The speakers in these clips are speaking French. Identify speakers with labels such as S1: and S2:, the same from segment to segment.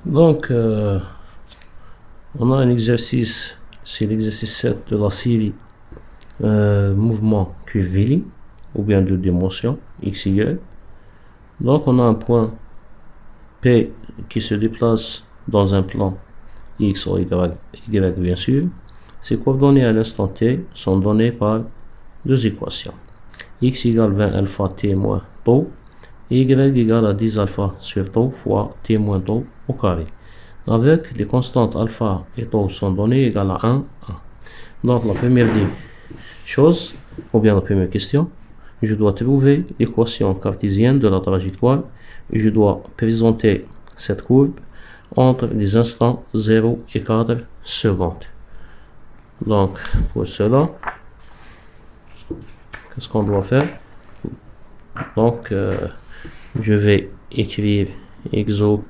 S1: Donc, on a un exercice, c'est l'exercice 7 de la série mouvement curviligne ou bien de démotion x, y. Donc, on a un point P qui se déplace dans un plan x ou y, bien sûr. Ces coordonnées à l'instant t sont données par deux équations. X égale 20 alpha t moins tau et y égale à 10 alpha sur tau fois t moins tau au carré. Avec les constantes alpha et tau sont données égales à 1, 1. Donc la première chose, ou bien la première question, je dois trouver l'équation cartésienne de la trajectoire et je dois présenter cette courbe entre les instants 0 et 4 secondes. Donc pour cela, qu'est-ce qu'on doit faire? Donc je vais écrire exo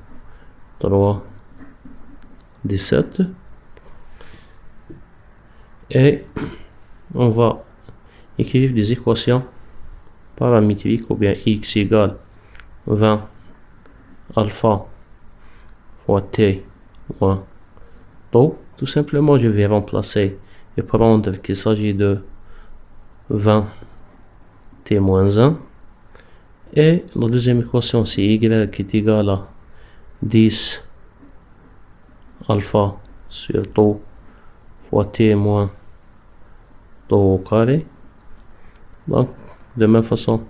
S1: 3 17 et on va écrire des équations paramétriques ou bien x égale 20 alpha fois t moins tau. Tout simplement, je vais remplacer et prendre qu'il s'agit de 20 t moins 1 et la deuxième équation c'est y qui est égal à 10 alpha sur tau fois t moins tau au carré. Donc de même façon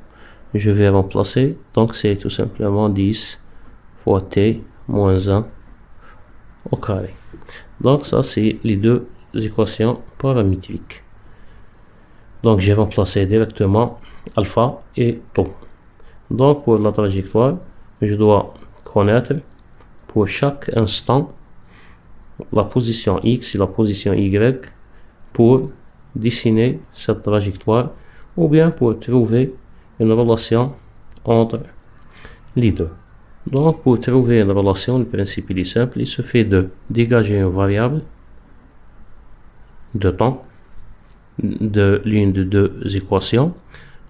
S1: je vais remplacer, donc c'est tout simplement 10 fois t moins 1 au carré. Donc ça c'est les deux équations paramétriques. Donc j'ai remplacé directement alpha et tau. Donc pour la trajectoire, je dois connaître pour chaque instant la position x et la position y pour dessiner cette trajectoire ou bien pour trouver une relation entre les deux. Donc pour trouver une relation, le principe est simple, il suffit de dégager une variable de temps de l'une de deux équations.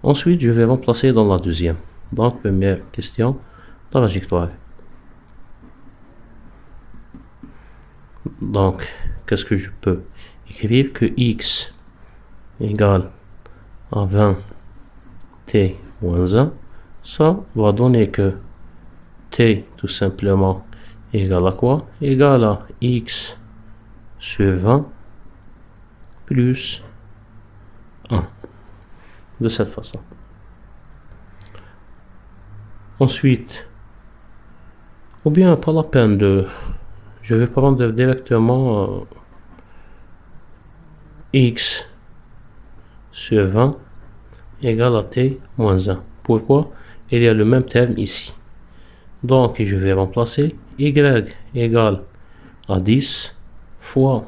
S1: Ensuite, je vais remplacer dans la deuxième. Donc, première question, trajectoire. Donc, qu'est-ce que je peux écrire? Que x égale à 20 t moins 1, ça va donner que t tout simplement égale à quoi? Égale à x sur 20 plus 1. De cette façon. Ensuite, ou bien pas la peine de... Je vais prendre directement x sur 20 égale à t moins 1. Pourquoi? Il y a le même terme ici. Donc, je vais remplacer y égale à 10 fois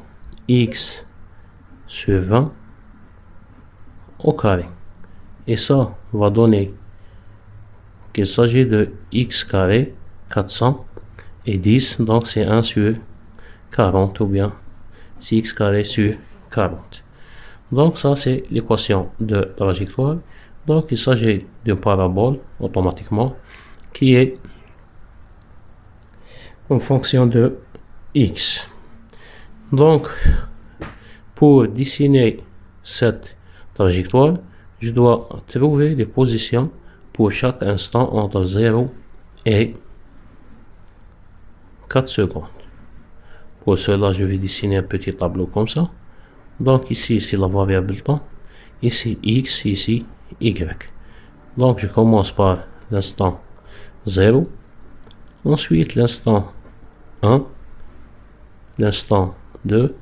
S1: x sur 20 au carré. Et ça va donner qu'il s'agit de x carré 400 et 10, donc c'est 1 sur 40 ou bien 6x carré sur 40. Donc ça c'est l'équation de trajectoire. Donc il s'agit d'une parabole automatiquement qui est en fonction de x. Donc pour dessiner cette trajectoire, je dois trouver les positions pour chaque instant entre 0 et 4 secondes. Pour cela, je vais dessiner un petit tableau comme ça. Donc ici, c'est la variable temps. Ici, x, ici, y. Donc je commence par l'instant 0. Ensuite, l'instant 1. L'instant 2.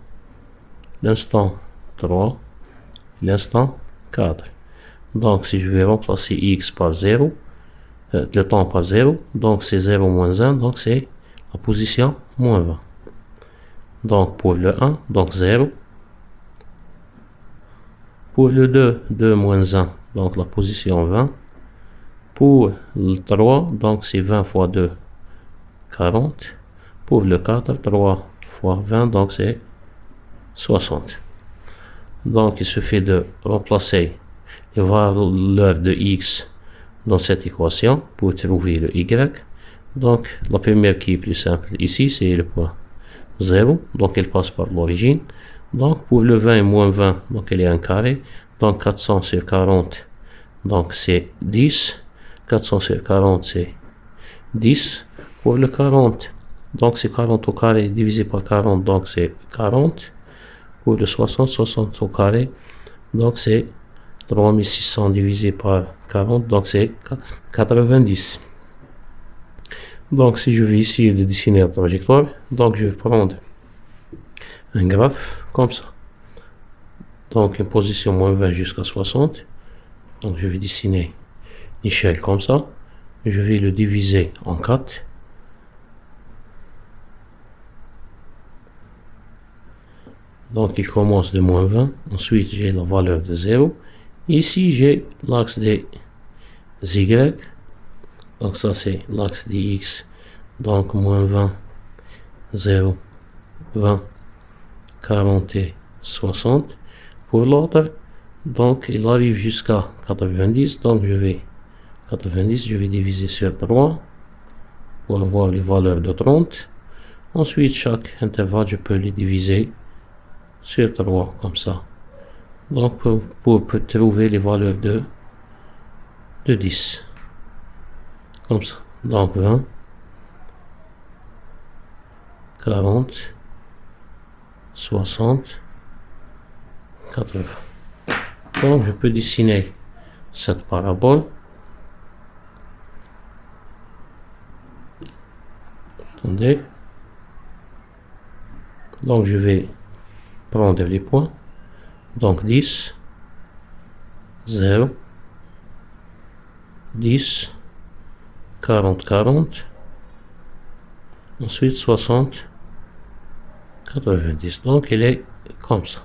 S1: L'instant 3. L'instant 4. Donc si je vais remplacer x par 0, le temps par 0, donc c'est 0 moins 1, donc c'est la position moins 20. Donc pour le 1, donc 0. Pour le 2, 2 moins 1, donc la position 20. Pour le 3, donc c'est 20 fois 2, 40. Pour le 4, 3 fois 20, donc c'est 60. Donc il suffit de remplacer les valeurs de x dans cette équation pour trouver le y. Donc, la première qui est plus simple ici, c'est le point 0. Donc, elle passe par l'origine. Donc, pour le 20 et moins 20, donc elle est un carré. Donc, 400 sur 40, donc c'est 10. 400 sur 40, c'est 10. Pour le 40, donc c'est 40 au carré divisé par 40, donc c'est 40. Pour le 60, 60 au carré, donc c'est 3600 divisé par 40, donc c'est 90. Donc si je vais ici de dessiner la trajectoire, donc je vais prendre un graphe comme ça. Donc une position moins 20 jusqu'à 60. Donc je vais dessiner une échelle comme ça. Je vais le diviser en 4. Donc il commence de moins 20. Ensuite j'ai la valeur de 0. Ici j'ai l'axe des Y. Donc ça c'est l'axe des X. Donc moins 20, 0, 20, 40 et 60. Pour l'autre, donc il arrive jusqu'à 90. Donc je vais 90, je vais diviser sur 3 pour avoir les valeurs de 30. Ensuite, chaque intervalle, je peux les diviser sur 3 comme ça. Donc pour trouver les valeurs de 10. Comme ça. Donc 20, 40, 60, 80. Donc je peux dessiner cette parabole. Attendez. Donc je vais prendre les points. Donc 10, 0, 10, 40, 40. Ensuite 60, 90. Donc il est comme ça.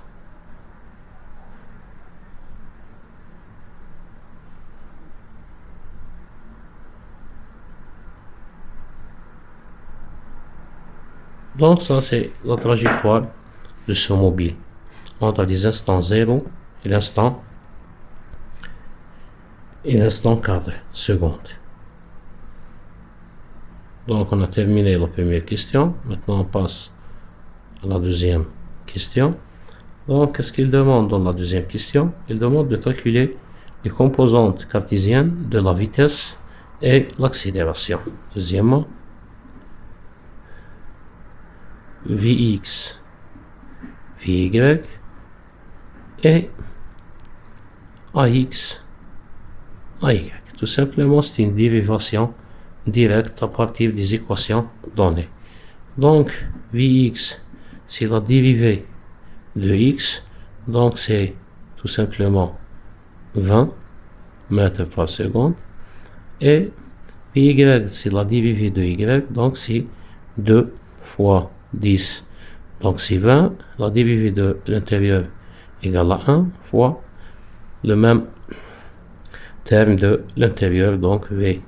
S1: Donc ça c'est la trajectoire de ce mobile entre les instants 0 et l'instant 4 secondes. Donc on a terminé la première question. Maintenant on passe à la deuxième question. Donc qu'est-ce qu'il demande dans la deuxième question? Il demande de calculer les composantes cartésiennes de la vitesse et l'accélération. Deuxièmement, Vx, Vy et Ax, Ay. Tout simplement, c'est une dérivation directe à partir des équations données. Donc, Vx, c'est la dérivée de x, donc c'est tout simplement 20 mètres par seconde. Et Vy, c'est la dérivée de y, donc c'est 2 fois 10, donc c'est 20. La dérivée de l'intérieur égale à 1 fois le même terme de l'intérieur, donc V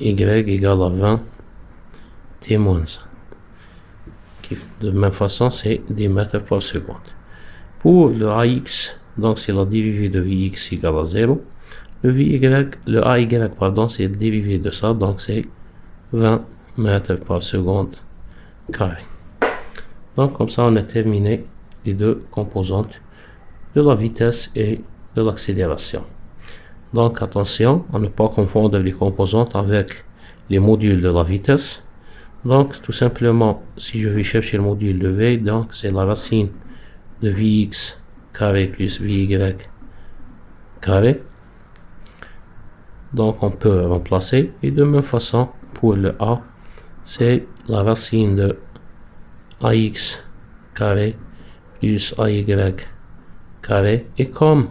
S1: y égale à 20 t moins 1. De même façon, c'est 10 mètres par seconde. Pour le AX, donc c'est la dérivée de Vx égale à 0. Le AY, pardon, c'est la dérivée de ça, donc c'est 20 mètres par seconde carré. Donc comme ça, on a terminé les deux composantes de la vitesse et de l'accélération. Donc attention à ne pas confondre les composantes avec les modules de la vitesse. Donc tout simplement, si je vais chercher le module de V, donc c'est la racine de Vx carré plus Vy carré. Donc on peut remplacer. Et de même façon, pour le A, c'est la racine de Ax carré plus Ay carré. Et comme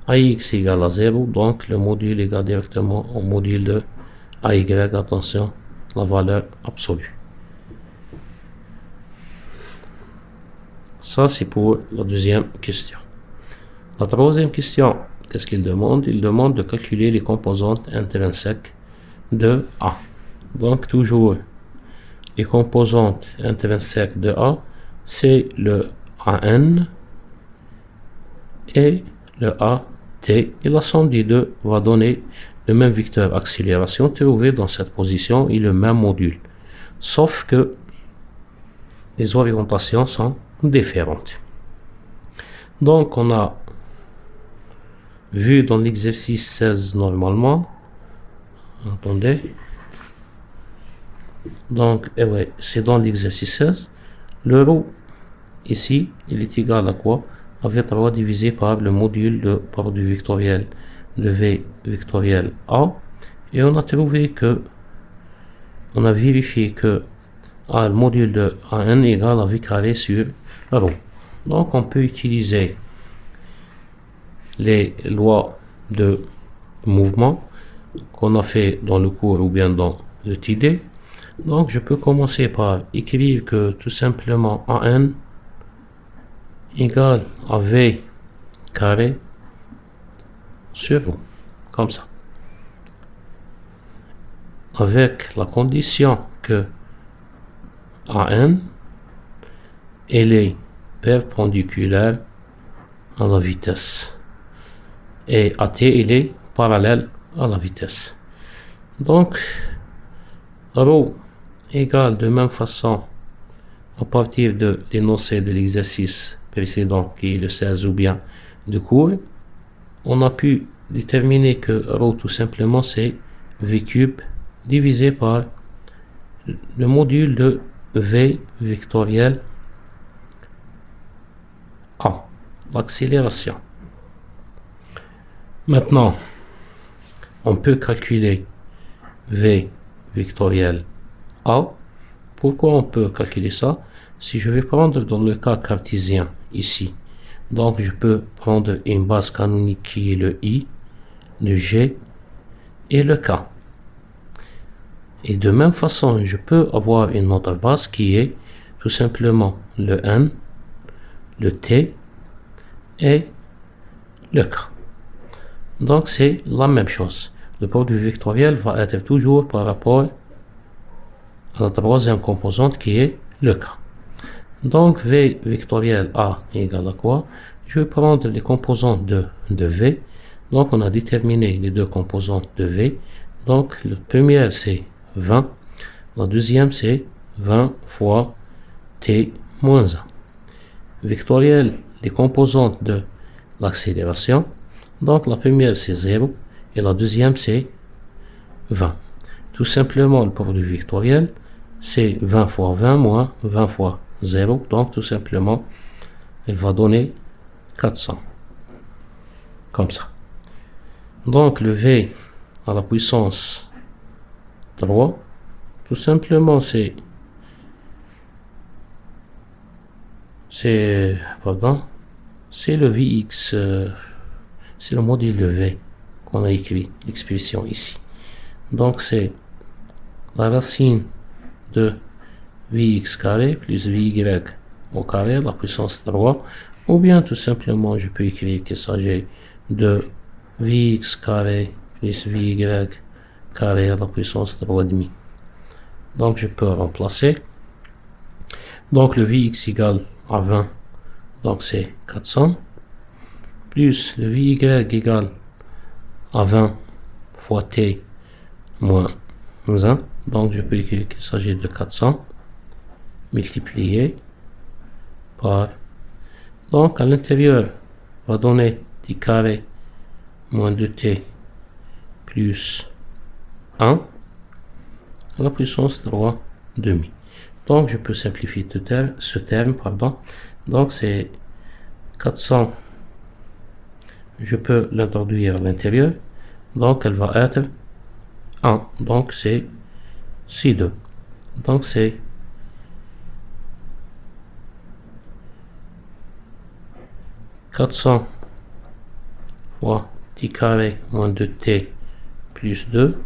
S1: Ax égale à 0, donc le module égale directement au module de Ay. Attention, la valeur absolue. Ça, c'est pour la deuxième question. La troisième question, qu'est-ce qu'il demande? Il demande de calculer les composantes intrinsèques de A. Donc, toujours, les composantes intrinsèques de A, c'est le AN et le AT. Et la somme des deux va donner le même vecteur accélération trouvé dans cette position et le même module. Sauf que les orientations sont différentes. Donc, on a vu dans l'exercice 16 normalement. Attendez. Donc, ouais, c'est dans l'exercice 16. Le ρ ici, il est égal à quoi? À V3 divisé par le module de produit vectoriel de V vectoriel A. Et on a trouvé que, on a vérifié que le module de AN égale à V carré sur ρ. Donc, on peut utiliser les lois de mouvement qu'on a fait dans le cours ou bien dans le TD. Donc, je peux commencer par écrire que tout simplement AN égale à V carré sur ρ, comme ça. Avec la condition que AN elle est perpendiculaire à la vitesse et AT il est parallèle à la vitesse. Donc, ρ égale de même façon à partir de l'énoncé de l'exercice précédent qui est le 16 ou bien de cours, on a pu déterminer que ρ tout simplement c'est V cube divisé par le module de V vectoriel A, l'accélération. Maintenant, on peut calculer V vectoriel A. Pourquoi on peut calculer ça? Si je vais prendre dans le cas cartésien ici, donc je peux prendre une base canonique qui est le I, le G et le K. Et de même façon, je peux avoir une autre base qui est tout simplement le N, le T et le K. Donc c'est la même chose. Le produit vectoriel va être toujours par rapport à la troisième composante qui est le K. Donc V vectoriel A égale à quoi? Je vais prendre les composantes de V. Donc on a déterminé les deux composantes de V. Donc la première c'est 20. La deuxième c'est 20 fois T moins 1. Vectoriel, les composantes de l'accélération. Donc la première c'est 0 et la deuxième c'est 20. Tout simplement le produit vectoriel c'est 20 fois 20 moins 20 fois 0. Donc tout simplement elle va donner 400. Comme ça. Donc le V à la puissance 3 tout simplement c'est le Vx, c'est le module de V qu'on a écrit, l'expression ici. Donc c'est la racine de Vx carré plus Vy au carré, la puissance 3, ou bien tout simplement je peux écrire qu'il s'agit de Vx carré plus Vy carré à la puissance 3,5. Donc je peux remplacer. Donc le Vx égale à 20, donc c'est 400, plus le Vy égale à 20 fois T moins 1, donc je peux écrire qu'il s'agit de 400 multiplié par, donc à l'intérieur va donner T carré moins 2T plus 1 à la puissance 3 demi. Donc je peux simplifier ce terme, donc c'est 400, je peux l'introduire à l'intérieur, donc elle va être 1, donc c'est C2, donc c'est 400 fois T carré moins 2T plus 2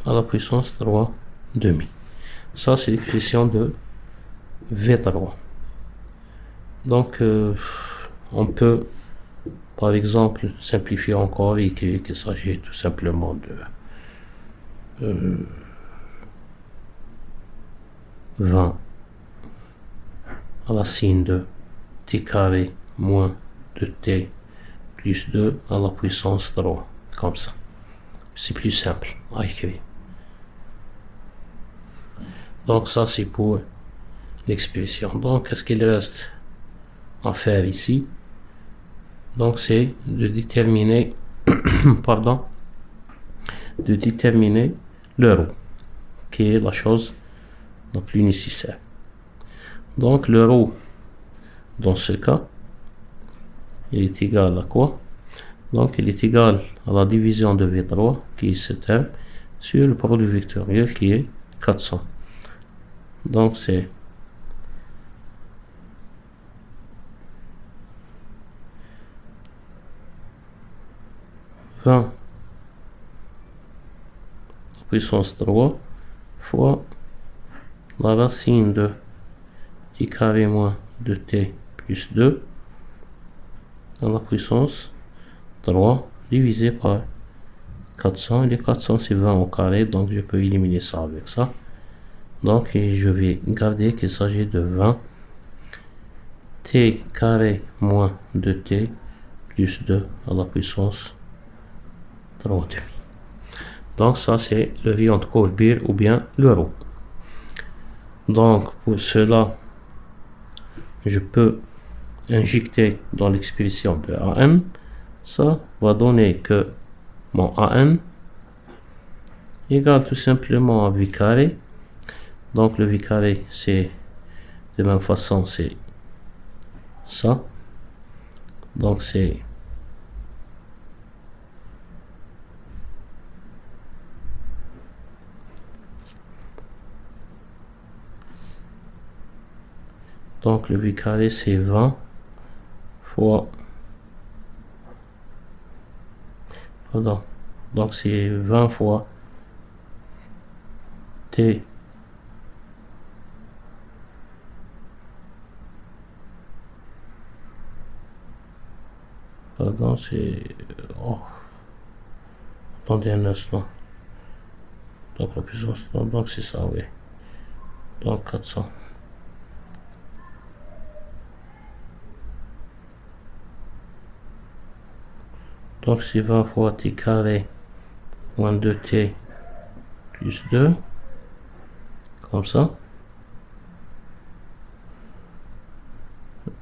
S1: à la puissance 3 demi. Ça c'est l'expression de V3. Donc on peut par exemple simplifier encore et écrire qu'il s'agit tout simplement de 20 à la racine de T carré moins 2T plus 2 à la puissance 3, comme ça. c'est plus simple à écrire. Donc ça c'est pour l'expression. Donc qu'est-ce qu'il reste à faire ici? Donc c'est de déterminer pardon, de déterminer l'euro, qui est la chose la plus nécessaire. Donc l'euro dans ce cas, il est égal à quoi? Donc il est égal à la division de V3 qui est ce terme sur le produit vectoriel qui est 400. Donc c'est puissance 3 fois la racine de t carré moins 2t plus 2 à la puissance 3 divisé par 400. Et les 400 c'est 20 au carré, donc je peux éliminer ça avec ça. Donc je vais garder qu'il s'agit de 20 t carré moins 2t plus 2 à la puissance 3,5. Donc ça c'est le rayon de courbure ou bien l'euro. Donc pour cela, je peux injecter dans l'expression de AN. Ça va donner que mon AN égale tout simplement à V carré. Donc le V carré c'est de même façon c'est ça. Donc c'est donc le V carré c'est 20 fois pardon, donc c'est 20 fois T pardon c'est oh, attendez un instant, donc la puissance donc c'est ça, oui, donc 400. Donc c'est 20 fois t carré moins 2t plus 2, comme ça,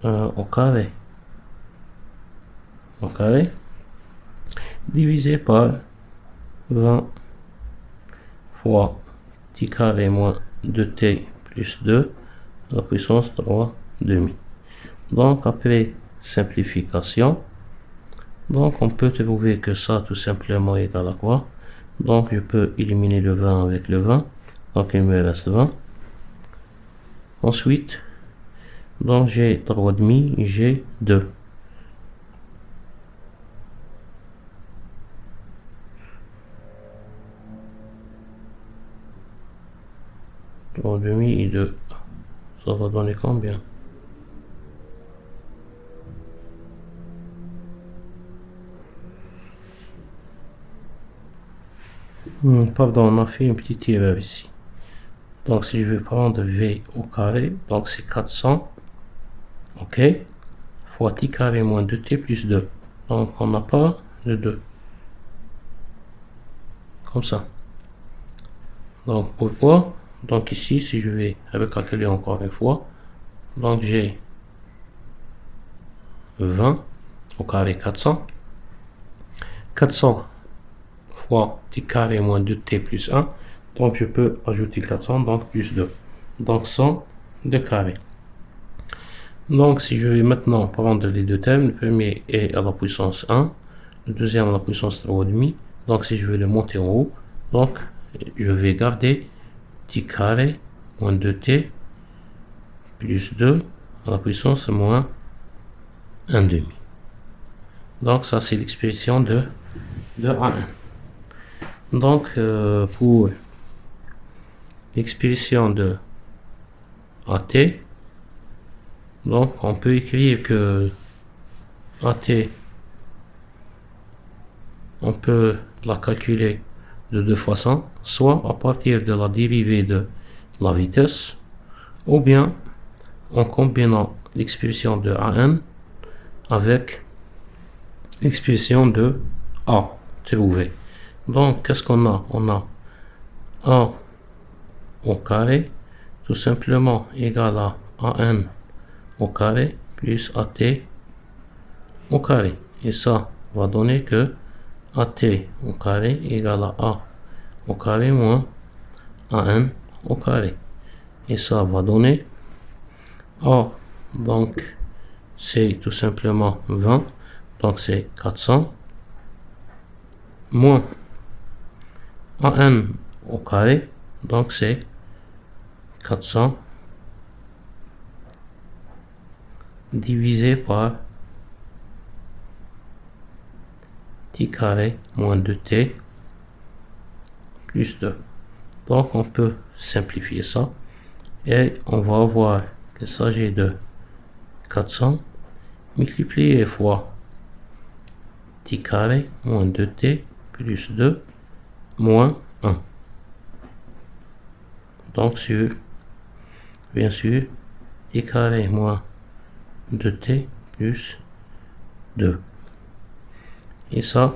S1: au carré, divisé par 20 fois t carré moins 2t plus 2 à la puissance 3 demi. Donc après simplification, donc on peut trouver que ça tout simplement est égal à quoi? Donc je peux éliminer le 20 avec le 20, donc il me reste 20. Ensuite, donc j'ai 3,5, j'ai 2. Et 2, ça va donner combien? Pardon, on a fait une petite erreur ici. Donc si je vais prendre V au carré, donc c'est 400, ok, fois t carré moins 2t plus 2. Donc on n'a pas de 2. Comme ça. Donc pourquoi? Donc ici, si je vais recalculer encore une fois, donc j'ai 20 au carré 400. 400 fois t carré moins 2t plus 1. Donc je peux ajouter 400, donc plus 2. Donc 100 de carré. Donc si je vais maintenant prendre les deux termes, le premier est à la puissance 1, le deuxième à la puissance 3,5. Donc si je veux le monter en haut, donc je vais garder t carré moins 2t plus 2 à la puissance moins 1,5. Donc ça c'est l'expression de A1. Donc pour l'expression de AT, donc on peut écrire que AT, on peut la calculer de deux façons, soit à partir de la dérivée de la vitesse, ou bien en combinant l'expression de AN avec l'expression de A trouvée. Donc, qu'est-ce qu'on a? On a A au carré, tout simplement égal à AN au carré plus AT au carré. Et ça va donner que AT au carré égale à A au carré moins AN au carré. Et ça va donner A, donc c'est tout simplement 20, donc c'est 400, moins AN au carré, donc c'est 400 divisé par t carré moins 2t plus 2. Donc on peut simplifier ça et on va avoir qu'il s'agit de 400 multiplié fois t carré moins 2t plus 2 moins 1. Donc sur, bien sûr, t carré moins 2t plus 2. Et ça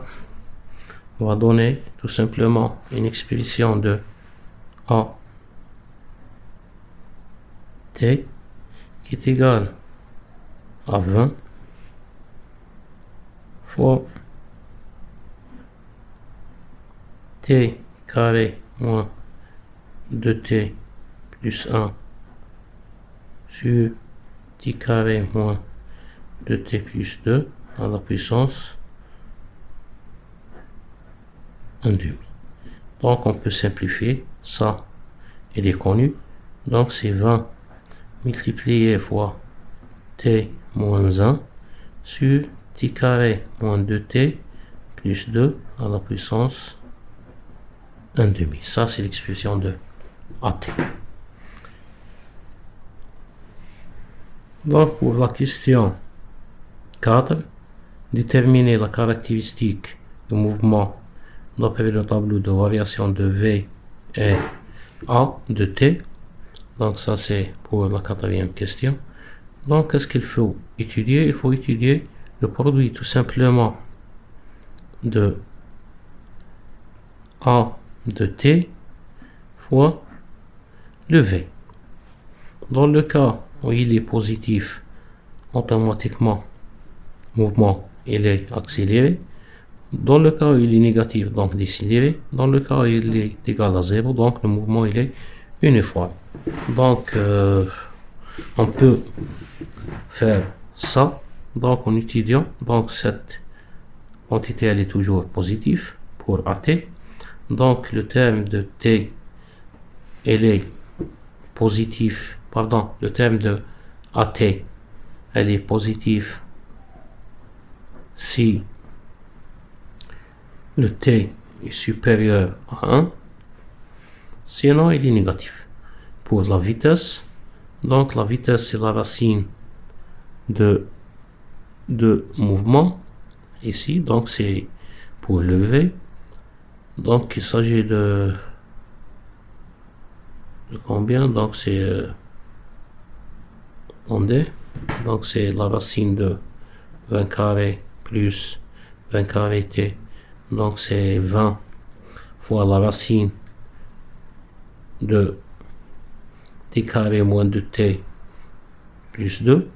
S1: va donner tout simplement une expression de A t qui est égal à 20 fois t carré moins 2t plus 1 sur t carré moins 2t plus 2 à la puissance 1/2. Donc on peut simplifier ça, il est connu, donc c'est 20 multiplié fois t moins 1 sur t carré moins 2t plus 2 à la puissance 1/2. Ça c'est l'expression de AT. Donc pour la question 4, déterminer la caractéristique du mouvement d'après le tableau de variation de V et A de T. Donc ça c'est pour la quatrième question. Donc qu'est-ce qu'il faut étudier? Il faut étudier le produit tout simplement de A de T fois le V. Dans le cas où il est positif, automatiquement mouvement il est accéléré. Dans le cas où il est négatif, donc décéléré. Dans le cas où il est égal à 0, donc le mouvement il est uniforme. Donc on peut faire ça donc en étudiant donc cette quantité elle est toujours positive pour AT. Donc le terme de T elle est positif, pardon, le terme de AT elle est positive si le T est supérieur à 1, sinon il est négatif. Pour la vitesse, donc la vitesse c'est la racine de mouvement ici, donc c'est pour le V, donc il s'agit de combien? Donc c'est attendez, donc c'est la racine de 20 carré plus 20 carré t, donc c'est 20 fois la racine de t carré moins de t plus 2.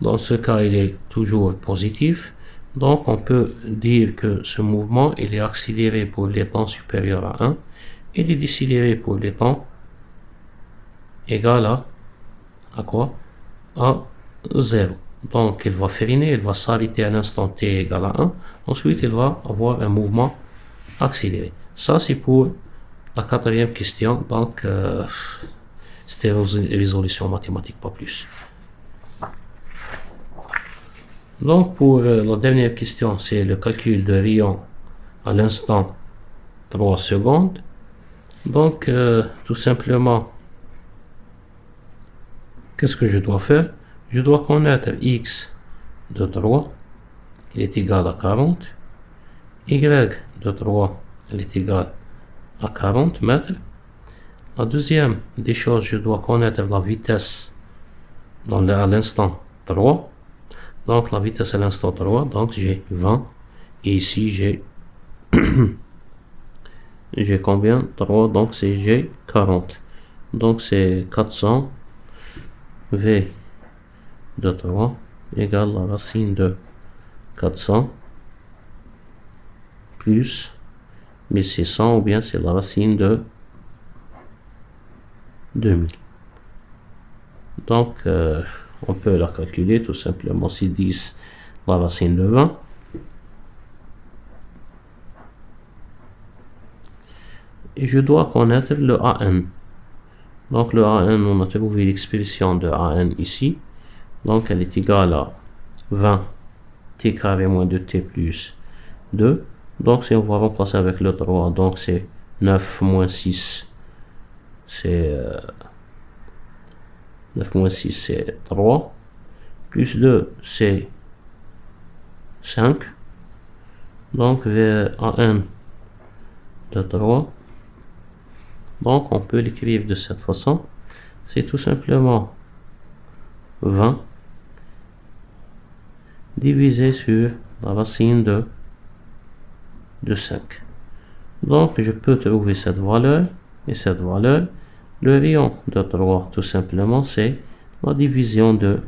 S1: Dans ce cas il est toujours positif, donc on peut dire que ce mouvement il est accéléré pour les temps supérieurs à 1 et il est décéléré pour les temps égal à quoi? À 0. Donc il va freiner, il va s'arrêter à l'instant t égal à 1, ensuite il va avoir un mouvement accéléré. Ça c'est pour la quatrième question, donc c'était résolution mathématique, pas plus. Donc pour la dernière question, c'est le calcul de rayon à l'instant 3 secondes. Donc tout simplement, qu'est-ce que je dois faire? Je dois connaître x de 3, il est égal à 40, y de 3, il est égal à 40 mètres. La deuxième des choses, je dois connaître la vitesse à l'instant 3. Donc la vitesse à l'instant 3, donc j'ai 20 et ici j'ai j'ai combien? 3, donc c'est j'ai 40. Donc c'est 400 V de 3 égale la racine de 400 plus 1600, ou bien c'est la racine de 2000. Donc on peut la calculer tout simplement. C'est 10 la racine de 20. Et je dois connaître le AN. Donc le AN, on a trouvé l'expression de AN ici. Donc elle est égale à 20 t carré moins 2t plus 2. Donc si on va remplacer avec le 3, donc c'est 9 moins 6. C'est 9 moins 6, c'est 3. Plus 2, c'est 5. Donc vers AN de 3. Donc on peut l'écrire de cette façon. C'est tout simplement 20 divisé sur la racine de 5. Donc je peux trouver cette valeur et cette valeur. Le rayon de 3 tout simplement c'est la division de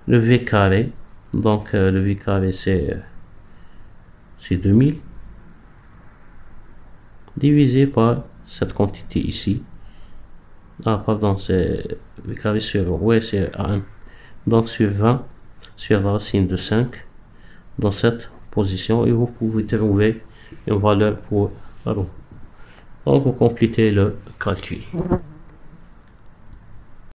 S1: le V carré. Donc le V carré c'est 2000 divisé par cette quantité ici. Ah pardon, c'est V carré sur, ouais, c'est AN. Donc sur 20 sur la racine de 5 dans cette position, et vous pouvez trouver une valeur pour rho. Donc vous complétez le calcul.